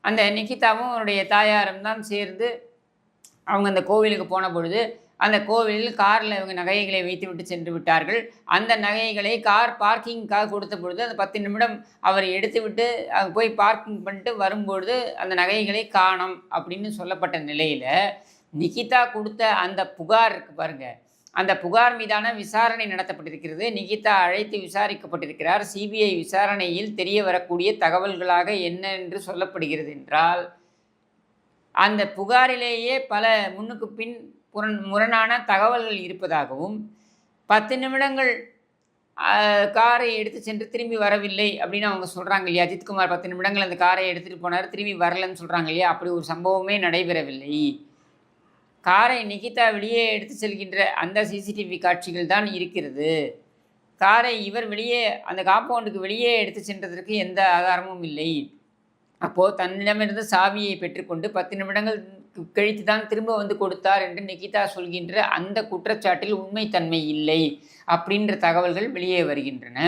அந்த நிகிதாவும் அவருடைய தாயாரும் தான் சேர்ந்து அவங்க அந்த கோவிலுக்கு போன பொழுது, அந்த கோவிலில் காரில் இவங்க நகைகளை வைத்துவிட்டு சென்று விட்டார்கள். அந்த நகைகளை கார் பார்க்கிங்க்காக கொடுத்த பொழுது, அந்த 10 நிமிடம் அவர் எடுத்துவிட்டு போய் பார்க்கிங் பண்ணிட்டு வரும்பொழுது, அந்த நகைகளை காணோம் அப்படின்னு சொல்லப்பட்ட நிலையில, நிகிதா குடுத்த அந்த புகார் இருக்கு பாருங்க. அந்த புகார் மீதான விசாரணை நடத்தப்பட்டிருக்கிறது. நிகிதா அழைத்து விசாரிக்கப்பட்டிருக்கிறார். சிபிஐ விசாரணையில் தெரிய வரக்கூடிய தகவல்களாக என்ன என்று சொல்லப்படுகிறது என்றால், அந்த புகாரிலேயே பல முன்னுக்கு பின் முரணான தகவல்கள் இருப்பதாகவும் 10 நிமிடங்கள் காரை எடுத்து சென்று திரும்பி வரவில்லை அப்படின்னு அவங்க சொல்கிறாங்க இல்லையா? அஜித்குமார் 10 நிமிடங்கள் அந்த காரை எடுத்துகிட்டு போனார், திரும்பி வரலன்னு சொல்கிறாங்க இல்லையா? அப்படி ஒரு சம்பவமே நடைபெறவில்லை. காரை நிகிதா வெளியே எடுத்து செல்கின்ற அந்த சிசிடிவி காட்சிகள் தான் இருக்கிறது. காரை இவர் வெளியே அந்த காம்பவுண்டுக்கு வெளியே எடுத்து சென்றதற்கு எந்த ஆதாரமும் இல்லை. அப்போது தன்னிடமிருந்து சாவியை பெற்றுக்கொண்டு 10 நிமிடங்கள் கழித்து தான் திரும்ப வந்து கொடுத்தார் என்று நிகிதா சொல்கின்ற அந்த குற்றச்சாட்டில் உண்மைத்தன்மை இல்லை அப்படின்ற தகவல்கள் வெளியே வருகின்றன.